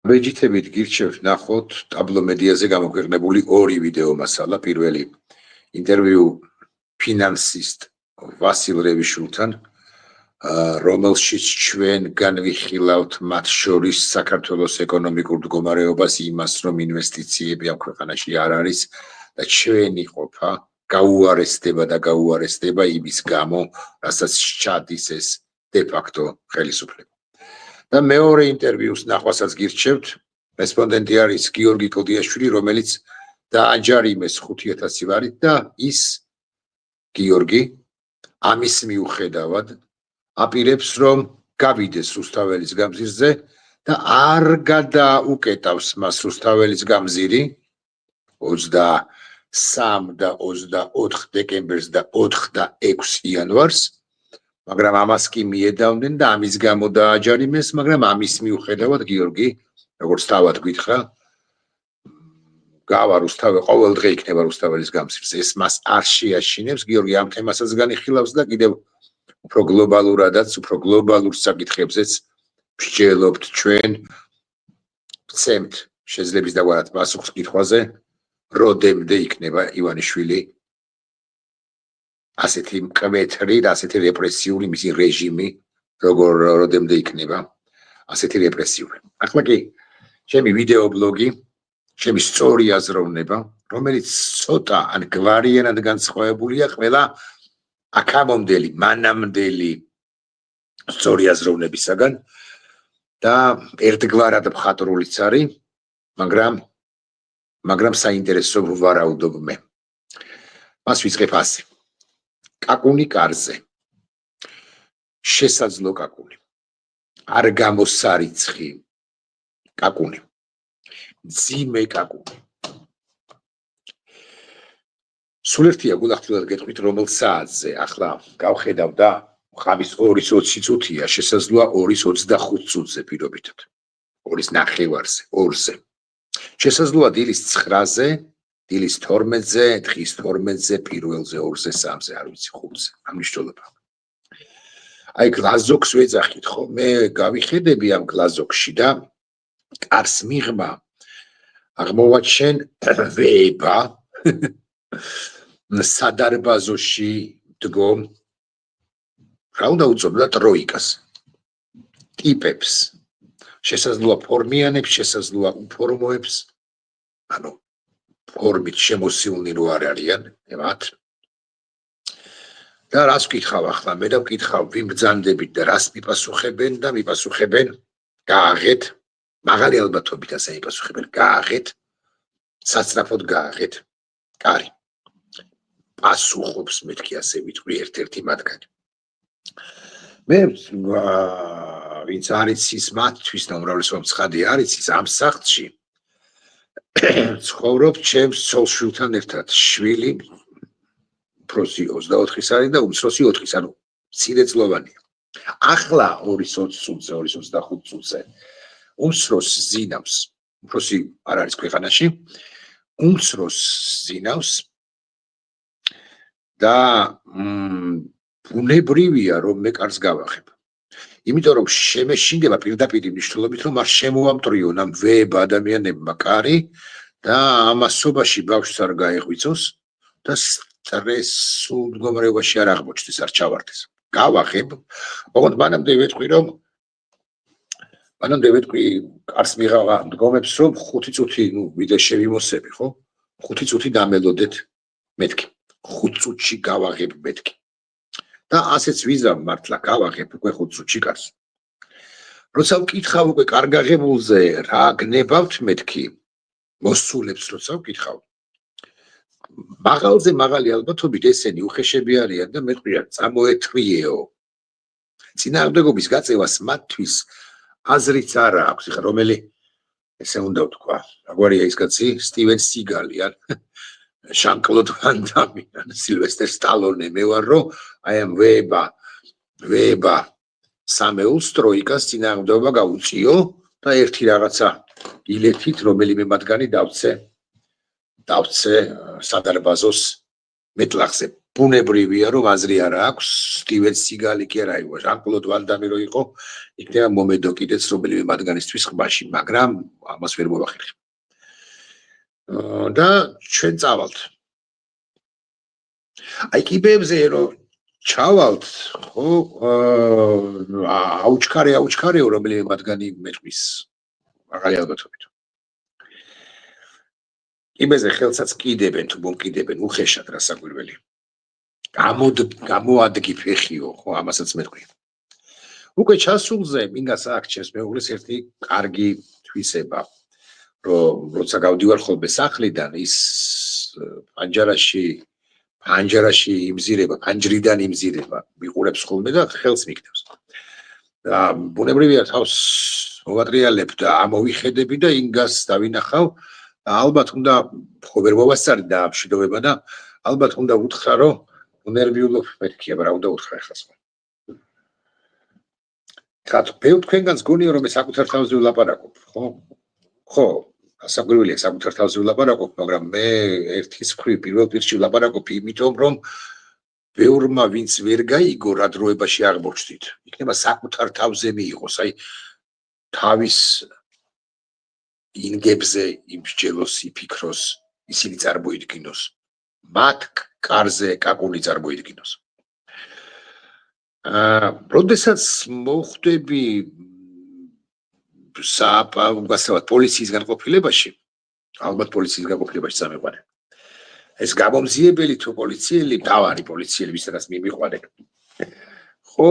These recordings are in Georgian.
ვეჯითებით გირჩევთ ნახოთ ტაბლო მედიაზე გამოქვეყნებული ორი ვიდეო მასალა. პირველი ინტერვიუ ფინანსისტ ვასილ რევიშულთან, რომელშიც ჩვენ განვიხილავთ მათ შორის საქართველოს ეკონომიკურ მდგომარეობას, იმას, რომ ინვესტიციები ამ ქვეყანაში არ არის და ჩვენი ყოფა გაუარესდება იმის გამო, რასაც ჩადის ეს დე-ფაქტო ხელისუფლება. და მეორე ინტერვიუს ნახვასაც გირჩევთ, რესპონდენტი არის გიორგი კოდიაშვილი, რომელიც დააჯარიმეს 5000 ვარით და ის გიორგი ამის მიუხედავად აპირებს, რომ გავიდეს რუსთაველის გამზირზე და არ გადაუკეტავს მას რუსთაველის გამზირი 23 და 24 დეკემბერს და 4 და 6 იანვარს, მაგრამ ამას კი მიედავნენ და ამის გამო დააჯარიმეს, მაგრამ ამის მიუხედავად გიორგი, როგორც თავად გითხრა, გავა რუსთავე, ყოველ დღე იქნება რუსთაველის გამზირზე. ეს მას არ შეაშინებს, გიორგი ამ თემასაც განიხილავს და კიდევ უფრო გლობალურადაც, უფრო გლობალურ საკითხებზეც ვსჯელობთ ჩვენ, ვცემთ შეძლების დაგვარად პასუხს კითხვაზე, როდემდე იქნება ივანიშვილი ასეთი მკვეთრი და ასეთი რეპრესიული მისი რეჟიმი, როდემდე იქნება ასეთი რეპრესიული. ახლა კი ჩემი ვიდეო ბლოგი, ჩემი სწორი აზროვნება, რომელიც ცოტა ან გვარიანად განსხვავებულია ყველა აქამდელი, მანამდელი სწორი აზროვნებისაგან და ერთგვარად მხატვრულიც არის, მაგრამ საინტერესო ვარაუდობ მე. მას ვიწყებ ასე. კაკუნი კარზე. შესაძლო კაკუნი. არ გამოსარიცხი კაკუნი. ძიმე კაკუნი. სულ ერთია გულახდილად გეტყვით, რომელ საათზე ახლა გავხედავ და ხამის 2:20 წუთია, შესაძლოა 2:25 წუთზე პირობითად. 2:09-ზე, 2-ზე. შესაძლოა დილის 9-ზე, დილის 12-ზე, დღის 12-ზე, პირველზე, 2-ზე, 3-ზე, არ ვიცი, 5-ზე. ამ მნიშვნელობა. აი გლაზოქს ვეძახით ხო? მე გავიხედები ამ გლაზოქში და კარს მიღმა აღმოვაჩენ ვეება სადარბაზოში დგომ, რა უნდა უწოდო ტროიკას, ტიპებს, შესაძლოა ფორმიანებს, შესაძლოა უფორმოებს, ანუ ფორმით შემოსილნი რო არ არიან, მათ. და რას ვკითხავ ახლა, მე და ვკითხავ, ვინ ბრძანდებით და რას მიპასუხებენ და მიპასუხებენ, გააღეთ, მაღალი ალბათობით ასე მიპასუხებენ, გააღეთ, საცნაფოდ გააღეთ, კარი. პასუხობს მეთქი ასე ვიტყვი ერთ-ერთი მათგანი. მე ვინც არის ის მათთვის და უმრავლესობა ცხადი არის ის ამ სახლში ცხოვრობ ჩემს ცოლ-შვილთან ერთად. შვილი უფროსი 24-ის არის და უმცროსი 4-ის, ანუ მცირეწლოვანია. ახლა 2:20 წუთზე, 2:25 წუთზე უმცროს ზინავს, უფროსი არ არის ქვეყანაში, უმცროს ზინავს და ბუნებრივია, რომ მე კარს გავახებ. იმიტომ რომ შემეშინდება პირდაპირ მნიშვნელობით, რომ არ შემოამტრიონ ამ ვებ ადამიანებმა კარი და ამასობაში ბავშვს არ გაეღვიწოს და სტრესულ მდგომარეობაში არ აღმოჩნდეს, არ ჩავარდეს. გავახებ, ოღონდ მანამდე ვეთქვი კარს მიღავა მდგომებს, რომ 5 წუთი, ვიდრე შევიმოსები, ხო? 5 წუთი დამელოდეთ მეთქი. 5 წუთში გავაღებ მეთქი. და ასეც ვიზამ მართლა გავაღებ უკვე 5 წუთში კარს. როცა ვკითხავ უკვე კარგაღებულზე რა გნებავთ მეთქი, მოსულებს როცა ვკითხავ, მაღალზე მაღალი ალბათობით ესენი უხეშები არიან და მეტყვია წამოეთვიეო. წინააღმდეგობის გაწევას მათთვის აზრიც არ აქვს, ხა რომელი ესე უნდა ვთქვა, რაგვარია ის კაცი, სტივენ სიგალი ან ჟან-კლოდ ვან დამი ან სილვესტერ სტალონე, მე ვარ რომ აი ამ ვეება სამეულს ტროიკას წინააღმდეგობა გაუწიო და ერთი რაღაცა ილეთით რომელიმე მათგანი დავცე სადარბაზოს მეტლახზე. ბუნებრივია რომ აზრი არ აქვს სტივენ სიგალი კი არა იყო ჟან-კლოდ ვან დამი რო იყო იქნება მომედო კიდეც რომელიმე მათგანისთვის ხმაში მაგრამ ამას ვერ მოვახერხებ და ჩვენ წავალთ აი კიბეებზე რომ ჩავალთ ხო აუჩქარეო რომელიმე მათგანი მეთქვის მაღალი ალბათობით კიბეზე ხელსაც კიდებენ თუ მომკიდებენ უხეშად რა საკვირველი გამოადგი ფეხიო ხო ამასაც მეთქვი უკვე ჩასულზე მინდა სააქჩეს მეუღლის ერთი კარგი თვისება რომ როცა გავდივარ ხოლმე სახლიდან ის პანჯარაში იმზირება პანჯრიდან იმზირება მიყურებს ხოლმე და ხელს მიგდებს და ბუნებრივია თავს მოვატრიალებ და ამოვიხედები და ინგას დავინახავ ალბათ უნდა ხო ვერ მოვასწარი და მშვიდობება და ალბათ უნდა უთხრა რომ ნერვიულობ მეთქია რა უნდა უთხრა ახლა ხათ ბევრ თქვენგანს გონია რომ მე საკუთარ თავზე ვლაპარაკობ ხო საკვირველია საკუთარ თავზე ვლაპარაკობ მაგრამ მე ერთის მხრივ პირველ პირში ვლაპარაკობ იმიტომ რომ ბევრმა ვინც ვერ გაიგო რა დროებაში აღმოჩნდით იქნება საკუთარ თავზე მიიღოს აი თავის ინგებზე იმსჯელოს იფიქროს ისინი წარმოიდგინოს მათ კარზე კაკუნი წარმოიდგინოს როდესაც მოხვდები პოლიციის განყოფილებაში ალბათ პოლიციის განყოფილებაში წამიყვანენ ეს გამომძიებელი თუ პოლიციელი თავარი პოლიციელი ვისაც მიმიყვანენ ხო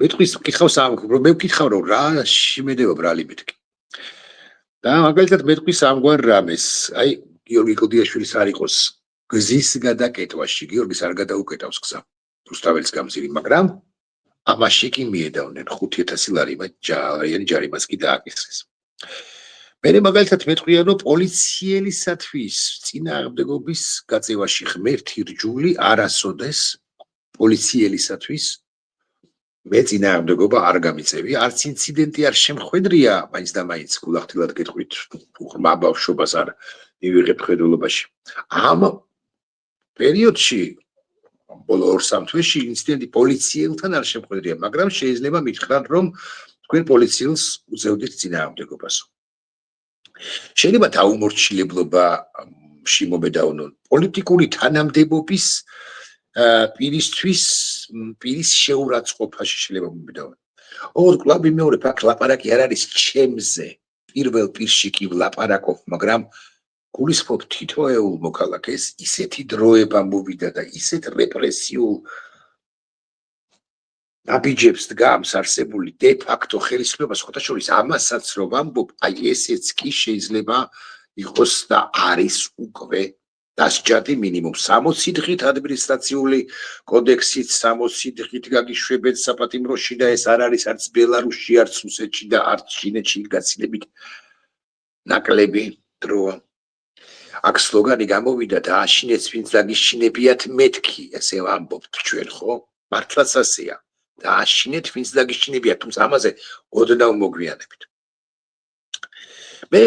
მეთქვის მე ვკითხავ რომ რა შემედებობ რა ლიმიტი და მაგალითად მეთქვის ამგვარ რამეს აი გიორგი კლდიაშვილის არ იყოს გზის გადაკეთვაში გიორგის არ გადაუკეტავს გზა რუსთაველის გამზირი მაგრამ ამაში კი მიედავნენ 5000 ლარი მათ ჯარიმას კი დააკისრეს მე მაგალითად მეთქვია რომ პოლიციელისათვის წინააღმდეგობის გაწევაში ღმერთი რჯული არასოდეს პოლიციელისათვის მე წინააღმდეგობა არ გამიწევი არც ინციდენტი არ შემხვედრია მაინც და მაინც გულახდილად გეტყვით უხმა ბავშვობას არ მივიღებ ხედულობაში ამ პერიოდში ბოლო 2-3 თვეში ინციდენტი პოლიციელთან არ შემხვედრია მაგრამ შეიძლება მითხრათ რომ თქვენ პოლიციელს უწევდით წინააღმდეგობას შეიძლება დაუმორჩილებლობაში მომედავნონ პოლიტიკური თანამდებობის პირის შეურაცხყოფაში შეიძლება მომედავნონ ოღონდ კლუბი მეორე ფაქ ლაპარაკი არ არის ჩემზე პირველ პირში კი ვლაპარაკობ მაგრამ გულისხმობ თითოეულ მოქალაქეს ისეთი დროება მოვიდა და ისეთ რეპრესიულ ნაბიჯებს დგამს არსებული დე ფაქტო ხელისუფლება სხვათა შორის ამასაც რომ ვამბობ აი ესეც კი შეიძლება იყოს და არის უკვე დასჯადი მინიმუმ 60 დღით ადმინისტრაციული კოდექსით 60 დღით გაგიშვებენ საპატიმროში და ეს არ არის არც ბელარუსში არც რუსეთში და არც ჩინეთში გაცილებით ნაკლები დრო აქ სლოგანი გამოვიდა და აშინეც ვინც დაგიშინებიათ მეთქი ესე ვამბობთ ჩვენ ხო მართლაც ასეა და აშინეთ ვინც დაგიშინებიათ თუმცა ამაზე ოდნავ მოგვიანებით მე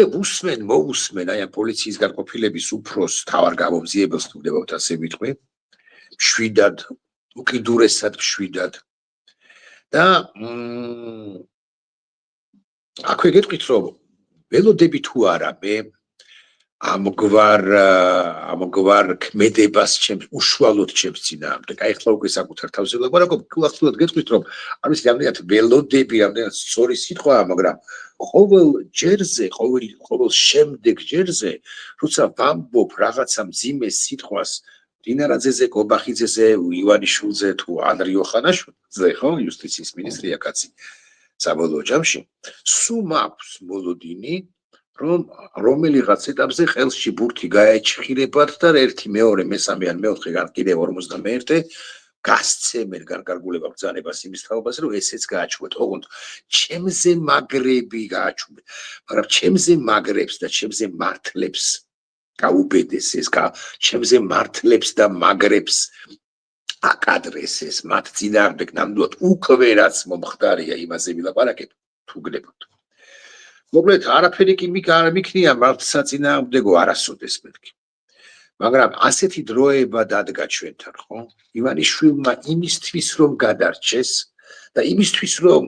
მოусმენ აი პოლიციის განყოფილების უფროს თავარ გამომძიებელს თუ ვდებავთ ასე ვიტყვი მშვიდად უკიდურესად მშვიდად და აქვე გეტყვით რომ ველოდები თუ არა მე ამგვარ ქმედებას ჩემს უშუალოდ ჩემს წინააღმდეგ აი ახლა უკვე საკუთარ თავზე ვლაპარაკობ გულახდილად გეტყვით რომ არ ვიცი რამდენად ველოდები რამდენად სწორი სიტყვაა მაგრამ ყოველ ჯერზე ყოველ შემდეგ ჯერზე როცა ვამბობ რაღაცა მძიმე სიტყვას დინარაძეზე კობახიძეზე ივანიშვილზე თუ ანდრიო ხანაშვილზე ხო იუსტიციის მინისტრია კაცი საბოლოო ჯამში სულ მაქვს მოლოდინი რომ რომელიღაც ეტაპზე ხელში ბურთი გაეჩხირებათ და ერთი მეორე მესამე ან მეოთხე ან კიდევ 51 გასცემენ განკარგულება ბრძანებას იმის თაობაზე რომ ესეც გააჩვეთ ოღონდ ჩემზე მაგრები გააჩვეთ მაგრამ ჩემზე მაგრებს და ჩემზე მართლებს გაუბედეს ეს ჩემზე მართლებს და მაგრებს აკადრეს ეს მათ წინააღმდეგ ნამდვილად უკვე რაც მომხდარია იმაზე ვილაპარაკებ თუ გნებოთ მოკლედ არაფერი კი არ მიქნია მართლსაწინააღმდეგო არასოდეს მეთქი მაგრამ ასეთი დროება დადგა ჩვენთან, ხო? ივანიშვილმა იმისთვის რომ გადარჩეს და იმისთვის რომ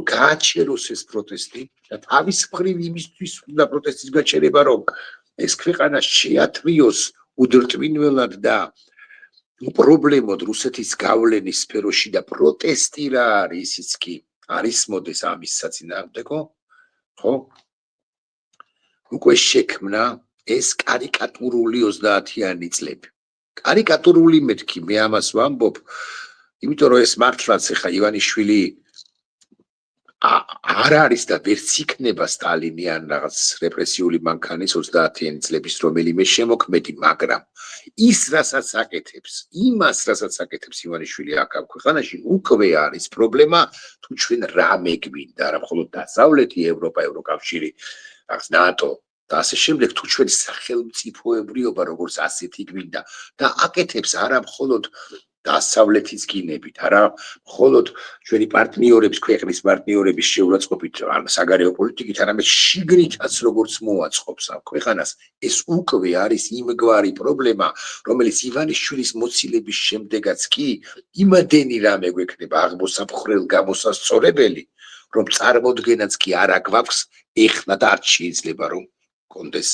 გააჩეროს ეს პროტესტი და თავის მხრივ იმისთვის უნდა პროტესტის გაჩერება, რომ ეს ქვეყანა შეათრიოს უდრტვინველად და უპრობლემოდ რუსეთის გავლენის სფეროში და პროტესტი რა არის, ისიც კი არის მოდეს ამის საწინააღმდეგო, ხო? უკვე შექმნა ეს კარიკატურული 30-იანი წლები. კარიკატურული მეთქი, მე ამას ვამბობ, იმიტომ რომ ეს მართლაც ახლა ივანიშვილი არ არის და ვერც იქნება სტალინი ან რაღაც რეპრესიული მანქანის 30-იანი წლების რომელიმე შემოქმედი, მაგრამ ის რასაც აკეთებს, რასაც აკეთებს ივანიშვილი აქ ქვეყანაში, უკვე არის პრობლემა, თუ ჩვენ რამე გვინდა, არა მხოლოდ დასავლეთი ევროპა, ევროკავშირი, რაღაც ნატო და ასე შემდეგ, თუ ჩვენ სახელმწიფოებრიობა როგორც ასეთი გვინდა და აკეთებს არა მხოლოდ დასავლეთის გინებით, არა მხოლოდ ჩვენი პარტნიორების, ქვეყნის პარტნიორების შეურაცხყოფით, ან საგარეო პოლიტიკით, არამედ შიგნითაც როგორც მოაწყობს ამ ქვეყანას, ეს უკვე არის იმგვარი პრობლემა, რომელიც ივანიშვილის მოცილების შემდეგაც კი იმდენი რამე გვექნება აღმოსამხრელ გამოსასწორებელი, რომ წარმოდგენაც კი არ აგვაქვს ეხლა და არც შეიძლება რომ კონდეს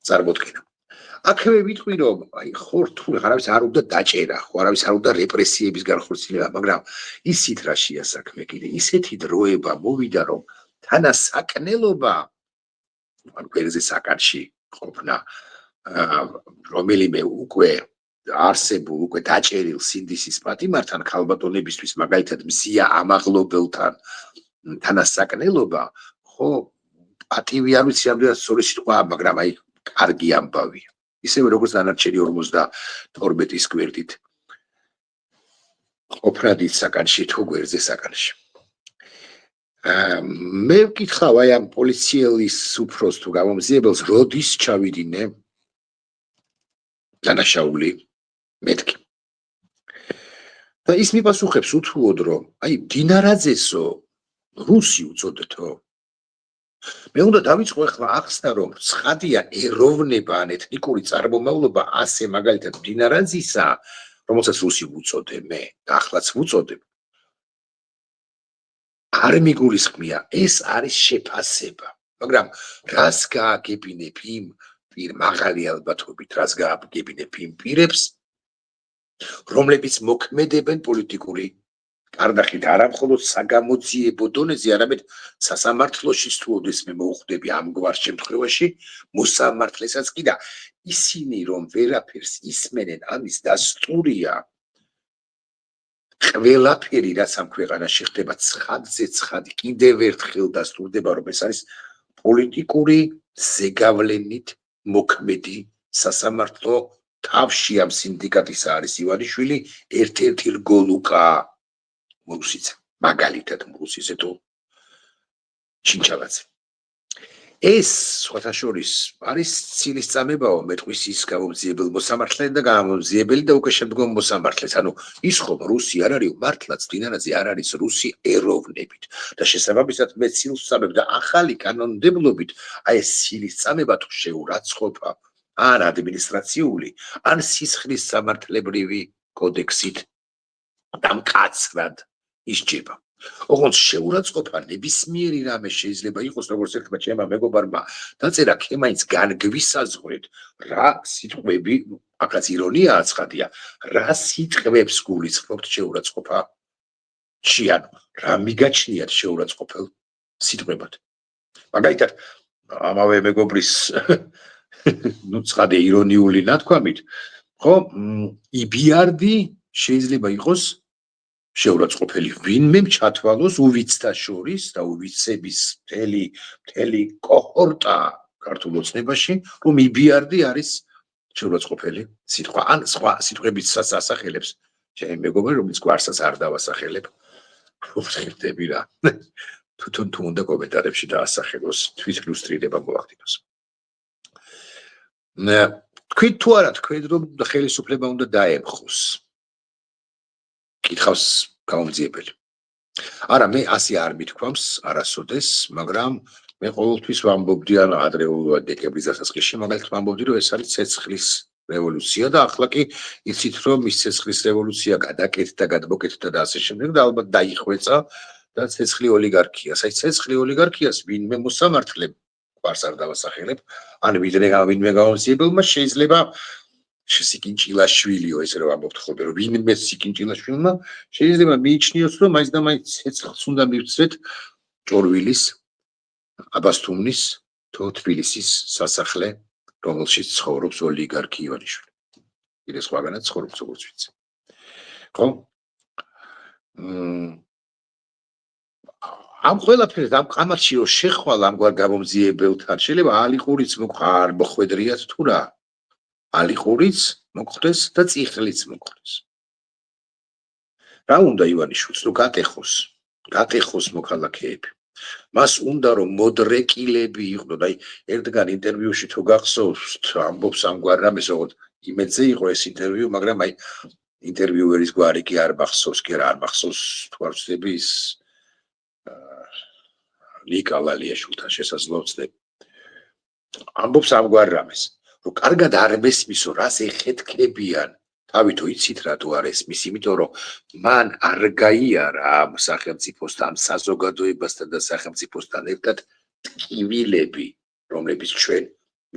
წარმოდგენა. აქვე ვიტყვი რომ ხო რთული არავის არ უნდა დაჭერა, ხო არავის არ უნდა რეპრესიების განხორციელება, მაგრამ ისით რაშია საქმე კიდე, ისეთი დროება მოვიდა რომ თანასაკნელობა ან გვერდზე საკანში ყოფნა რომელიმე უკვე არსებულ, უკვე დაჭერილ სინდისის პატიმართან ქალბატონებისთვის, მაგალითად მზია ამაღლობელთან თანასაკნელობა, ხო პატივი არ ვიცი ამდენად სწორი სიტყვაა, მაგრამ აი კარგი ამბავია. ისევე როგორც დანარჩენი 52-ის გვერდით ყოფნადით საკანში თუ გვერდზე საკანში. მე ვკითხავ აი ამ პოლიციელის უფროს თუ გამომძიებელს, როდის ჩავიდინე დანაშაული მეთქი. და ის მიპასუხებს უთუოდ, რომ აი დინარაძესო რუსი უწოდეთო. მე უნდა დავიწყო ახლა ახსნა, რომ ცხადია ეროვნება ან ეთნიკური წარმომავლობა ასე მაგალითად დინარაძისა, რომელსაც რუსი ვუწოდე მე და ახლაც ვუწოდებ, არ მიგულისხმია, ეს არის შეფასება, მაგრამ რას გააგებინებ იმ მაღალი ალბათობით, რას გააგებინებ იმ პირებს, რომლებიც მოქმედებენ პოლიტიკური კარნახით, არა მხოლოდ საგამოძიებო დონეზე, არამედ სასამართლოშიც თუ ოდესმე მოუხდები ამგვარ შემთხვევაში, მოსამართლესაც კი და ისინი რომ ვერაფერს ისმენენ, ამის დასტურია ყველაფერი, რაც ამ ქვეყანაში ხდება, ცხადზე ცხადი, კიდევ ერთხელ დასტურდება, რომ ეს არის პოლიტიკური ზეგავლენით მოქმედი სასამართლო თავში ამ სინდიკატის არის ივანიშვილი, ერთ-ერთი რგოლუკა მურუსიძე, მაგალითად მურუსიძე თუ ჩინჩალაძე. ეს სხვათა შორის არის ცილისწამებაო მეტყვისის გამომძიებელ მოსამართლე და გამომძიებელი და უკვე შემდგომ მოსამართლეს. ანუ ის ხომ რუსი არ არის, მართლაც დინარაძე არ არის რუსი ეროვნებით და შესაბამისად მე ცილს ვწამებ და ახალი კანონმდებლობით აი ეს ცილისწამება თუ შეურაცხყოფა ან ადმინისტრაციული, ან სისხლის სამართლებრივი კოდექსით დამკაცრად ისჯება. ოღონდ შეურაცხყოფა ნებისმიერი რამე შეიძლება იყოს, როგორც ერთმა ჩემმა მეგობარმა დაწერა, ქემაინც განგვისაზღვრეთ რა სიტყვები, აქაც ირონიაა ცხადია, რა სიტყვებს გულისხმობთ შეურაცხყოფა ჩიანო, რა მიგაჩნიათ შეურაცხყოფელ სიტყვებად. მაგალითად, ამავე მეგობრის ნუ ცხადე ირონიული ნათქვამით, ხო, იბიარდი შეიძლება იყოს შეურაცხყოფელი ვინმე ჩათვალოს უვიცთა შორის და უვიცების მთელი კოჰორტა ქართულ ოცნებაში, რომ იბიარდი არის შეურაცხყოფელი სიტყვა, ან სხვა სიტყვებიცაც ასახელებს ჩემი მეგობარი, რომელიც გვარსაც არ დავასახელებ, ვხდები რა. თვითონ თუ უნდა კომენტარებში დაასახელოს, თვითილუსტრირება მოახდინოს. თქვით თუ არა, თქვენ რომ ხელისუფლება უნდა დაემხოს. კითხავს გამომძიებელი. არა, მე ასე არ მithქვამს არასოდეს, მაგრამ მე ყოველთვის ვამბობდი ან ადრეულ დეკემბრის დასაწყისში მაგალითად ვამბობდი რომ ეს არის ცეცხლის რევოლუცია და ახლა კი იცით რომ ის ცეცხლის რევოლუცია გადაკეთდა გადმოკეთდა და ასე შემდეგ და ალბათ დაიხვეწა და ცეცხლი ოლიგარქია. აი ცეცხლი ოლიგარქიას ვინმე მოსამართლებ ყარს არ დავასახელებ ან ვინმე გამომძიებელმა შეიძლება სიკინჭილაშვილიო ესე რომ ამბობთ ხოლმე რომ ვინმე სიკინჭილაშვილმა შეიძლება მიიჩნიოს რომ მაინც და მაინც ცეცხლს უნდა მივცრეთ ჭორვილის აბასთუმნის თბილისის სასახლე რომელშიც ცხოვრობს ოლიგარქი ივანიშვილი. კიდე სხვაგანაც ცხოვრობს როგორც ვიცი. ხო? ამ ყველაფერს ამ ყამათში რომ შეხვალ ამგვარ გამომძიებელთან შეიძლება ალიყურიც არ მოხვედრიათ თუ რა ალიყურიც მოხდეს და წიხლიც მოხდეს. რა უნდა ივანიშვილს რომ გატეხოს მოქალაქეები. მას უნდა რომ მოდრეკილები იყვნენ. აი ერთგან ინტერვიუში თუ გახსოვთ ამბობს ამგვარ რამეს როგორც იმედზე იყო ეს ინტერვიუ, მაგრამ აი ინტერვიუერის გვარი კი არ მახსოვს, კი არ მახსოვს თუ არ ვცდები ის ნიკა ლალიაშვილთან შესაძლოა ვცდები. ამბობს ამგვარ რამეს, რომ კარგად არ მესმისო, რას ეხეთქებიან. თავითო იცით რატო არ ესმის, იმიტომ რომ მან არ გაიარა ამ სახელმწიფოსთან, ამ საზოგადოებასთან და სახელმწიფოსთან ერთად ტკივილები, რომლებიც ჩვენ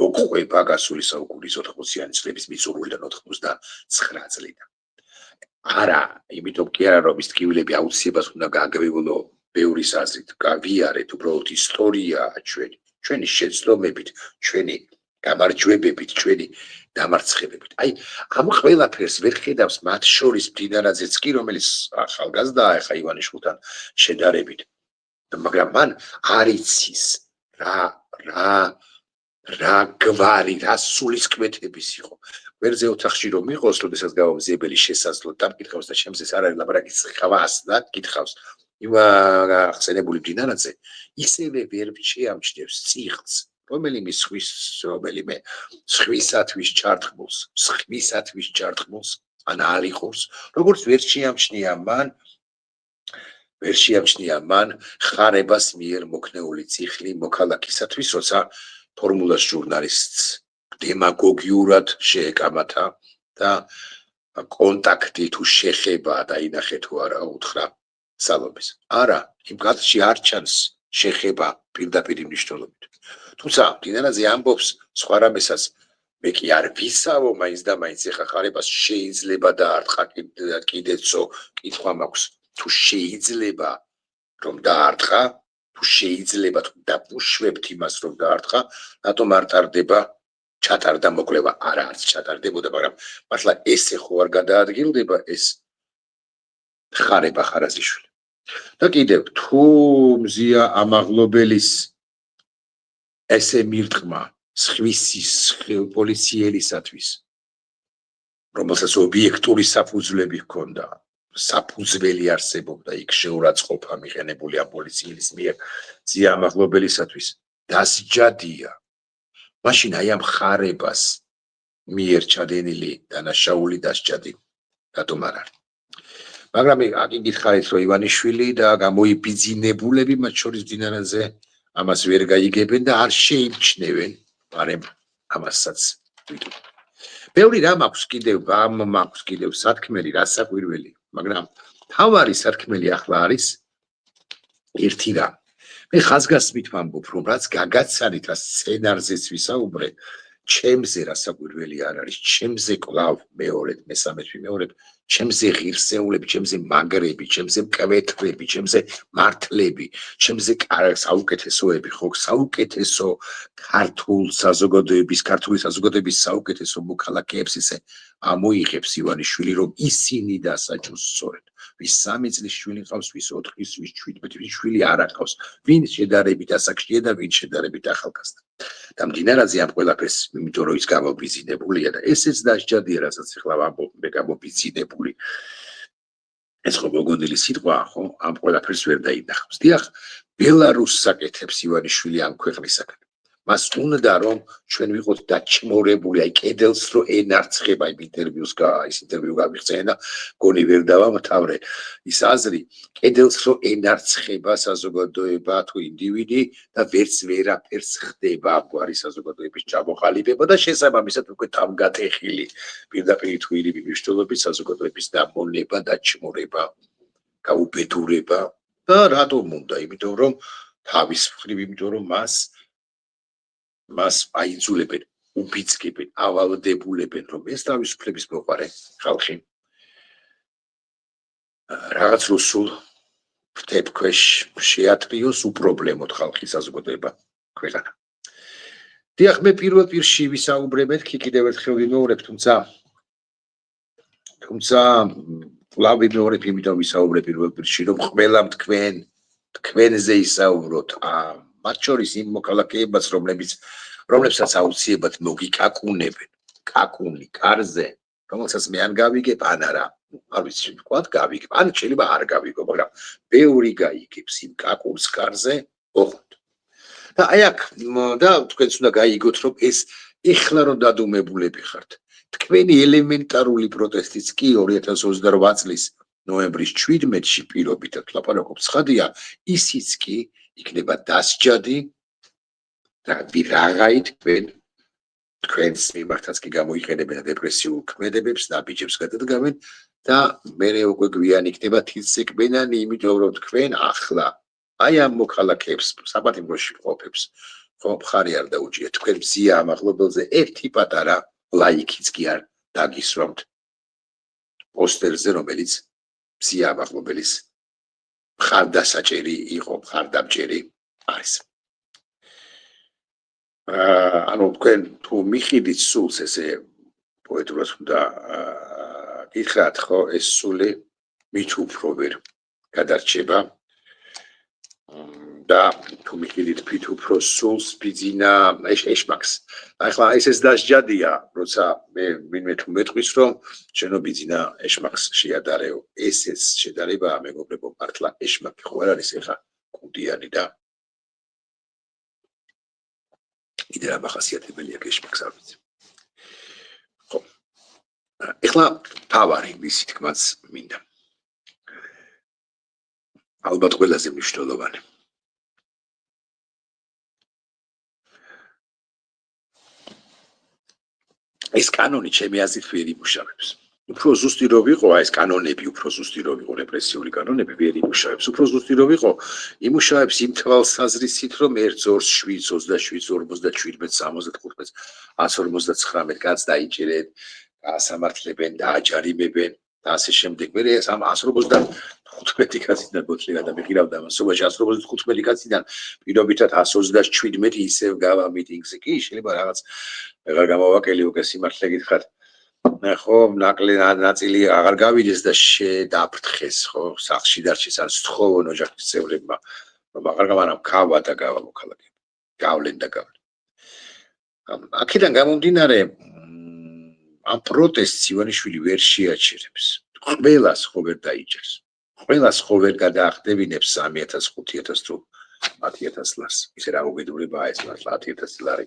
მოყვება გასული საუკუნის 80-იანი წლების მიწურულიდან 99 წლიდან. არა, იმიტომ კი არა რომ ის ტკივილები აუცილებლად უნდა გააგვევლო ბევრის აზრით, გავიარეთ უბრალოდ ისტორიაა ჩვენი შეცდომებით, ჩვენი გამარჯვებებით, ჩვენი დამარცხებებით. აი, ამ ყველაფერს ვერ ხედავს მათ შორის მდინარაძეც კი, რომელიც ახალგაზრდაა ახლა ივანიშვილთან შედარებით. მაგრამ მან არ იცის რა გვარი, რა სულისკვეთების იყო. გვერდზე ოთახში რომ მიყოს, როდესაც გამომძიებელი შესაძლოა დამკითხავს და შემზეს არ არის ლაპარაკის ხავას და კითხავს. ახსენებული მდინარაძე ისევე ვერ შეამჩნევს წიხლს, რომელიმე სხვისათვის ჩარტყმულს ან ალიყურს, როგორც ვერ შეამჩნია მან ხარებას მიერ მოქნეული წიხლი მოქალაქისათვის, როცა ფორმულას ჟურნალისტს დემაგოგიურად შეეკამათა და კონტაქტი თუ შეხება დაინახე თუ არა უთხრა სალომეს. არა, იმ კაცში არ ჩანს შეხება პირდაპირ მნიშვნელობით. თუმცა მდინარაძე ამბობს სხვა რამესაც მე კი არ ვისავო მაინც და მაინც ეხა ხარებას შეიძლება დაარტყა კიდეცო კითხვა მაქვს თუ შეიძლება რომ დაარტყა თუ შეიძლება თუ დაფუშვებთ იმას რომ დაარტყა რატომ არ ტარდება ჩატარდა მოკვლევა არა არც ჩატარდებოდა მაგრამ მართლა ესე ხო არ გადაადგილდება ეს ხარება ხარაზიშვილი და კიდევ თუ მზია ამაღლობელის ესე მირტყმა სხვისის პოლიციელისათვის რომელსაც ობიექტური საფუძვლები ჰქონდა საფუძველი არსებობდა იქ შეურაცხყოფა მიღებული ამ პოლიციის მიერ მზია ამაღლობელისათვის დასჯადია მაშინ აი ამ ხარებას მიერ ჩადენილი დანაშაული დასჯადი რატომ არ არის მაგრამ აქ გითხარით რომ ივანიშვილი და გამოიბიძინებულები მათ შორის მდინარაძე ამას ვერ გაიგებენ და არ შეიმჩნევენ მაგრამ ამასაც ვიტყვი ბევრი რამ აქვს კიდევ სათქმელი რასაკვირველი მაგრამ თავარი სათქმელი ახლა არის ერთი რამ მე ხაზგასმით ვამბობ რომ რაც გაგაცანით რა სცენარზეც ვისაუბრე ჩემზე რასაკვირველი არ არის ჩემზე კლავ მეორედ მესამედ ვიმეორებ ჩემზე ღირსეულები ჩემზე მაგრები ჩემზე მკვეთრები ჩემზე მართლები ჩემზე საუკეთესოები ხო საუკეთესო ქართული საზოგადოების საუკეთესო მოქალაქეებს ისე ამოიღებს ივანიშვილი რომ ისინი დასაჯოს სწორედ ვის 3 წლის შვილი ყავს ვის 4 ვის 17 ვის შვილი არ აქვს ვინ შედარებით ასაკშია და ვინ შედარებით ახალგაზრდა და მდინარაძე ამ ყველაფერს იმიტომ რომ ის გამობიზინებულია და ესეც დასჯადია რასაც ახლა ვამბობ მე გამობიზინებული ეს ხო მოგონილი სიტყვა ხო ამ ყველაფერს ვერ დაინახავს დიახ ბელარუსს აკეთებს ივანიშვილი ამ ქვეყნისაგან მას უნდა რომ ჩვენ ვიყოთ დაჩმორებული, აი კედელს რო ენარცხება იმ ინტერვიუს ის ინტერვიუ გამიღწენა და გონი ვერ დავამთავრე ის აზრი კედელს რო ენარცხება საზოგადოება თუ ინდივიდი და ვერაფერს ხდება ამგვარი საზოგადოების ჩამოყალიბება და შესაბამისად უკვე თავგატეხილი პირდაპირ თუ ირიბი მნიშვნელობით საზოგადოების დამონება დაჩმორება გაუბედურება და რატომ უნდა იმიტომ რომ თავის მხრივ იმიტომ რომ მას აიძულებენ უბიძგებენ ავალდებულებენ რომ ეს თავისუფლების მოყარე ხალხი რაღაც რუსულ ფრთებქვეშ შეატრიოს უპრობლემოდ ხალხი საზოგადოება ქვეყანა დიახ მე პირველ პირში ვისაუბრებ კიდევ ერთხელ ვიმეორებ თუმცა კვლავ ვიმეორებ იმიტომ ვისაუბრებ პირველ პირში რომ ყველამ თქვენზე ისაუბროთ მათ შორის იმ მოქალაქეებაც რომლებსაც აუცილებლად მოგიკაკუნებენ კაკუნი კარზე რომელსაც მე არ გავიგებ ან არა არ ვიცი ვთქვათ გავიგებ ან შეიძლება არ გავიგო მაგრამ ბევრი გაიგებს იმ კაკუნს კარზე ოღონდ და აი აქ და თქვენც უნდა გაიგოთ რომ ეს ეხლა რომ დადუმებულები ხართ თქვენი ელემენტარული პროტესტიც კი 2028 წლის ნოემბრის 17-ში პირობითად ლაპარაკობ ცხადია ისიც კი იქნება დასჯადი და ვიღაით თქვენს მიმართაც კი გამოიყენებენ დეპრესიულ ქმედებებს ნაბიჯებს გადადგამენ და მე უკვე გვიან იქნება თილსეკბენანი იმიტომ რომ თქვენ ახლა აი ამ მოქალაქეებს საპატიმროში ყოფებს ხო მხარი არ დაუჭია თქვენ მზია ამ ახლობელზე ერთი პატარა ლაიქიც კი არ დაგისვამთ პოსტერზე რომელიც მზია ამ ახლობელის მხარდასაჭერი იყო მხარდამჭერი არის ანუ თქვენ თუ მიხიდით სულს ესე პოეტურად უნდა გითხრათ ხო ეს სული მით უფრო ვერ გადარჩება და თუ მიხიდით მით უფრო სულს ბიძინა ეშმაკს ახლა ეს დასჯადია როცა მე ვინმე თუ მეტყვის რომ შენო ბიძინა ეშმაკს შეადარეო ეს შედარებაა მეგობრებო მართლა ეშმაკი ხო არ არის ეხა კუდიანი და კიდე რა მახასიათებელია ეშმაკს არ ვიცი ხო ეხლა თავარი მისი თქმაც მინდა ალბათ ყველაზე მნიშვნელოვანი ეს კანონი ჩემი აზრით ვერ იმუშავებს უფრო ზუსტი რო ვიყო ეს კანონები უფრო ზუსტი რო ვიყო რეპრესიული კანონები ვერ იმუშავებს უფრო ზუსტი რო ვიყო იმუშავებს იმ თვალსაზრისით რომ 1-2-7-27-159 კაცს დაიჭირეთ გაასამართლებენ დააჯარიმებენ და ასე შემდეგ მე ეს 155 კაციდან გოთლი გადამიყირავდა მასობაში 155 კაციდან პირობითად 127 ისევ გავა მიტინგზე კი შეიძლება რაღაც აღარ გამოვაკელი უკვე სიმართლე გითხრათ ხო ნაკლი ნაწილი აღარ გავიდეს და შედაფრთხეს ხო სახში დარჩეს ან სთხოვონ ოჯახის წევრებმა რომ აღარ გამარამ ქავა და გავა მოქალაქეები გავლენ და გავლენ აქედან გამომდინარე ამ პროტესტს ივანიშვილი ვერ შეაჩერებს ყველას ხო ვერ დაიჭერს ყველას ხო ვერ გადაახდებინებს 3000 5000 თუ 10000 ლარს ისე რა მოგედურებაა ეს მართლა 10000 ლარი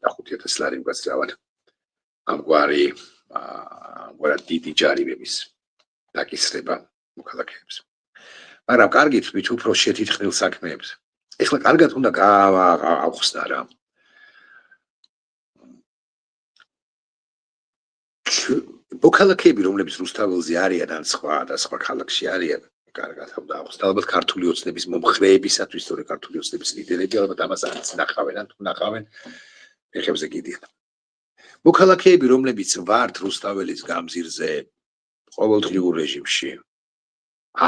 და 5000 ლარი მგაცრავად ამგვარი დიდი ჯარიმების დაკისრება მოქალაქეებს მაგრამ კარგით მით უფრო შეთითხნილ საქმეებს ეხლა კარგად უნდა გავახსნა რა მოქალაქეები რომლებიც რუსთაველზე არიან ან სხვა ქალაქში არიან კარგად უნდა ახსნა ალბათ ქართული ოცნების მომხრეებისათვის თორე ქართული ოცნების ლიდერები ალბათ ამას არც ნახავენ ან თუ ნახავენ ეხებზე გიდიან მოქალაქეები რომლებიც ვართ რუსთაველის გამზირზე ყოველდღიურ რეჟიმში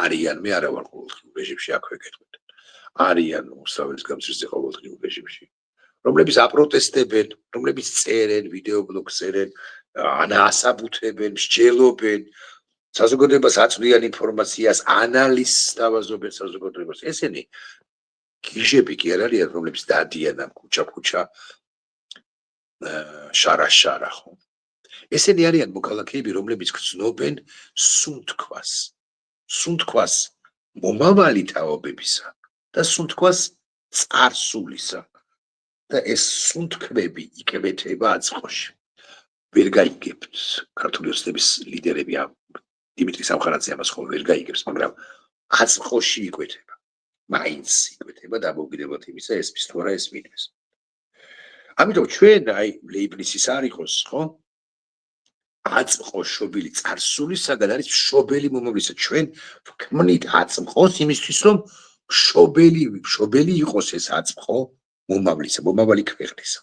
არიან მე არა ვარ ყოველდღიურ რეჟიმში აქვე გეტყვით არიან რუსთაველის გამზირზე ყოველდღიურ რეჟიმში რომლებიც აპროტესტებენ რომლებიც წერენ ვიდეო ბლოგს წერენ ან ასაბუთებენ მსჯელობენ საზოგადოებას აწვდიან ინფორმაციას ანალიზს დავაზობენ საზოგადოებას ესენი გიჟები კი არ არიან რომლებიც დადიან ამ ქუჩა შარა ხო ესენი არიან მოქალაქეები რომლებიც გრძნობენ სუნთქვას მომავალი თაობებისა და სუნთქვას წარსულისა და ეს სუნთქვები იკებეთება აწმყოში. ვერ გაიგებთ ქართული ოცნების ლიდერები ამ დიმიტრი სამხარაძე ამას ხოლმე ვერ გაიგებს, მაგრამ აწმყოში იკვეთება. მაინც იკვეთება დამოუკიდებლად იმისა, ესმის თუ არა ეს მინებს. ამიტომ ჩვენ აი ლეიბნიცის არ იყოს, ხო? აწმყო შობილი წარსულისაგან არის მშობელი მომავლისა. ჩვენ ვქმნით აწმყოს იმისთვის, რომ მშობელი იყოს ეს აწმყო მომავლისა, მომავალი ქვეყნისა.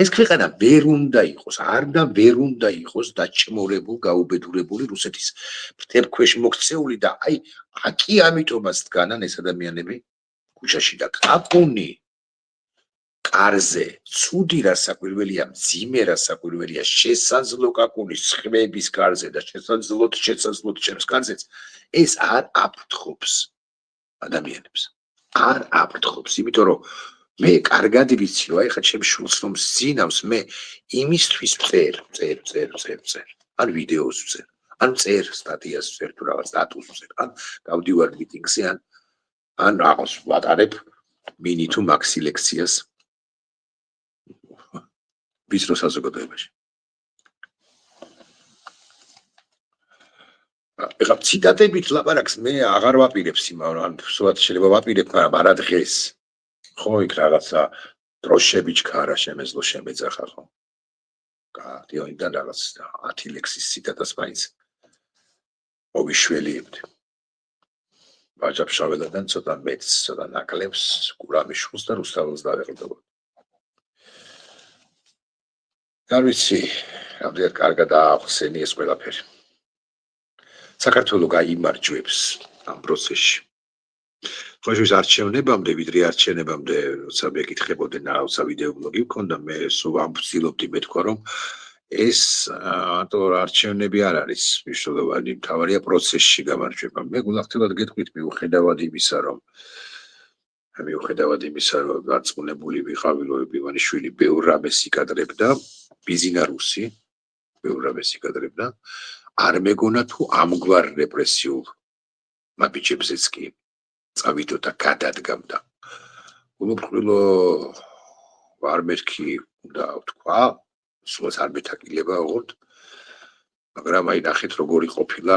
ეს ქვეყანა ვერ უნდა იყოს, არ და ვერ უნდა იყოს დაჭმორებული, გაუბედურებული რუსეთის ფრთებს მოქცეული და აი აკი ამიტომაც დგანან ეს ადამიანები ქუჩაში და კაკუნი კარზე ცუდი რასაკვირველია, მძიმე რასაკვირველია, შესაძლო კაკუნის ხმების კარზე და შესაძლოთ ჩემს კარზეც ეს არ აფრთხობს ადამიანებს. არ აფრთხობს, იმიტომ რომ მე კარგად ვიცი, რომ აი ხა ჩემს შულს რომ სძინავს, მე იმისთვის წერ. ან ვიდეოს წერ, ან წერ სტატიას წერ თუ რაღაც სტატუსს წერ, ან გავდივარ მიტინგზე, ან რაღაც ვატარებ მინი თუ მაქსი ლექციას ბიზნეს საზოგადოებაში. ეხლა ციტატებით ლაპარაკს მე აღარ ვაპირებ სიმავ, ან სულად შეიძლება ვაპირებ, მაგრამ არა დღეს. ხო, იქ რაღაცა დროშები ჩქარა, შემეძლო შემეძახა, ხო? კარტიონიდან რაღაც 10 ლექსის ციტატას მაინც მოვიშველიებდი. ვაჯაბშაველადან ცოტა მეტს, ცოტა ნაკლებს, კურამიშვილს და რუსთაველს დავეყრდნობა. არ ვიცი, რამდენად კარგად აახსენი ეს ყველაფერი. საქართველოს გაიმარჯვებს ამ პროცესში. ხოშვის არჩევნებამდე, ვიდრე არჩევნებამდე, როცა მეკითხებოდნენ რაღაცა ვიდეო ბლოგი მქონდა, მე სულ ვამბობდი მეთქვა, რომ ეს არჩევნები არ არის მნიშვნელოვანი, მთავარია პროცესში გამარჯვება. მე გულახდილად გეტყვით, მიუხედავად იმისა, რომ დარწმუნებული ვიყავი, რომ ივანიშვილი ბევრ რამეს იკადრებდა, ბიზინარუსი ბევრ რამეს იკადრებდა, არ მეგონა თუ ამგვარ რეპრესიულ მაბიჯებზეც კი წავიდოდა გადადგამდა. უმოყრილო არ მეთქი უნდა ვთქვა, სულაც არ მეთაკილება ოღონდ, მაგრამ აი ნახეთ როგორი ყოფილა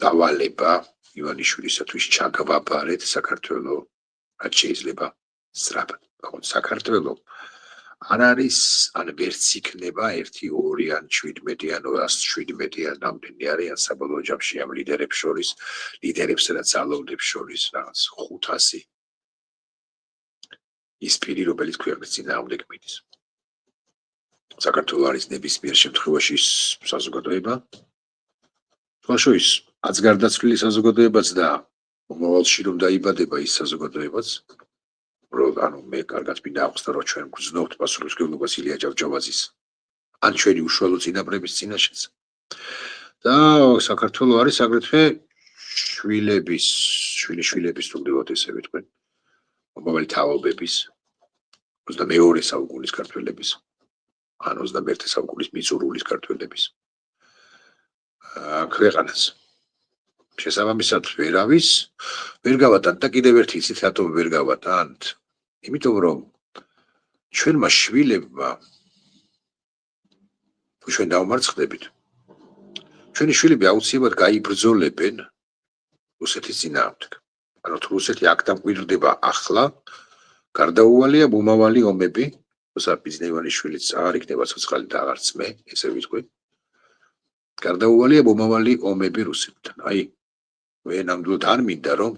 დავალება ივანიშვილისათვის ჩაგვაბარეთ საქართველოს რაც შეიძლება სწრაფად. ოღონდ საქართველოს არ არის, ან ვერც იქნება 1, 2, ან 17, ან 117, ან რამდენი არიან საბოლოო ჯამში ამ ლიდერებს შორის, ლიდერებსა და ძალოვნებს შორის რაღაც 500 ის პირი, რომელიც ქვეყნის წინააღმდეგ მიდის. საქართველოს არის ნებისმიერ შემთხვევაში საზოგადოება, თვალშორის აცგარდაცვლილი საზოგადოებაც და მომავალში რომ დაიბადება ის საზოგადოებაც, ანუ მე კარგად მინდა აღვსთა, რომ ჩვენ გვგზნობთ პასუხისმგებლობას ილია ჭავჭავაძის ან ჩვენი უშუალო წინაპრების წინაშეც. და საქართველოს არის აგრეთვე შვილიშვილების თუნდაც ესე ვიტყვი, მომავალი თაობების 22 საუკუნის ქართველების, ან 21 საუკუნის მიწურულის ქართველების ქვეყანას. შესაბამისად ვერავის ვერ გავატანთ და კიდევ ერთი იცით რატომ ვერ გავატანთ? იმიტომ რომ ჩვენმა შვილებმა თუ ჩვენ დავმარცხდებით, ჩვენი შვილები აუცილებლად გაიბრძოლებენ რუსეთის წინააღმდეგ. ანუ თუ რუსეთი აქ დამკვიდრდება ახლა, გარდაუვალია მომავალი ომები, როცა ბიზნე ივანიშვილიც აღარ იქნება ცოცხალი და აღარც მე, ესე ვიტყვი. გარდაუვალია მომავალი ომები რუსეთთან. აი მე ნამდვილად არ მინდა რომ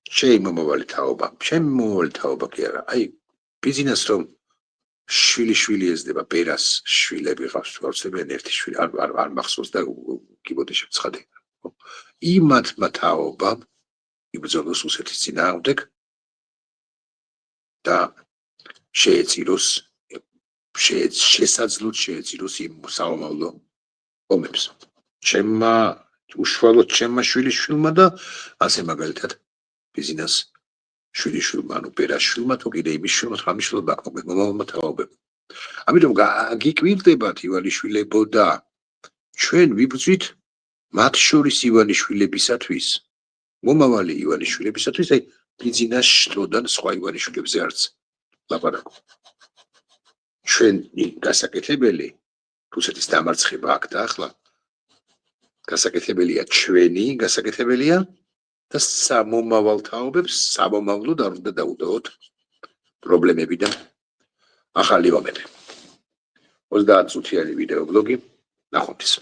ჩემი მომავალი თაობა კი არა, აი ბიზნეს რომ შვილი ეძდება, ბერას შვილები ყავს, გავცემენ ერთი შვილი, არ მახსოვს და კიბოდი შეცხადე. იმათმა თაობამ იბრძოლოს რუსეთის წინააღმდეგ და შესაძლოდ შეეწიროს იმ საომავლო ომებს. უშუალოდ ჩემმა შვილიშვილმა და ასე მაგალითად ბიზნეს შვილიშვილმა, ანუ ბერას შვილმა, თუ კიდე იმის შვილმა, რამიშვილმა მომავალმა თაობებმა. ამიტომ გიკვირდებათ ივანიშვილებო და ჩვენ ვიბრძვით მათ შორის ივანიშვილებისათვის, მომავალი ივანიშვილებისათვის, აი ბიზნეს შტოდან სხვა ივანიშვილებზე არც ლაპარაკობ. ჩვენი გასაკეთებელი რუსეთის დამარცხება აქ და ახლა გასაკეთებელია ჩვენი, გასაკეთებელია და სამომავალ თაობებს სამომავლოდ არ უნდა დაუდაოთ პრობლემები და ახალი ომები. 30 წუთიანი ვიდეო ბლოგი ნახვამდის.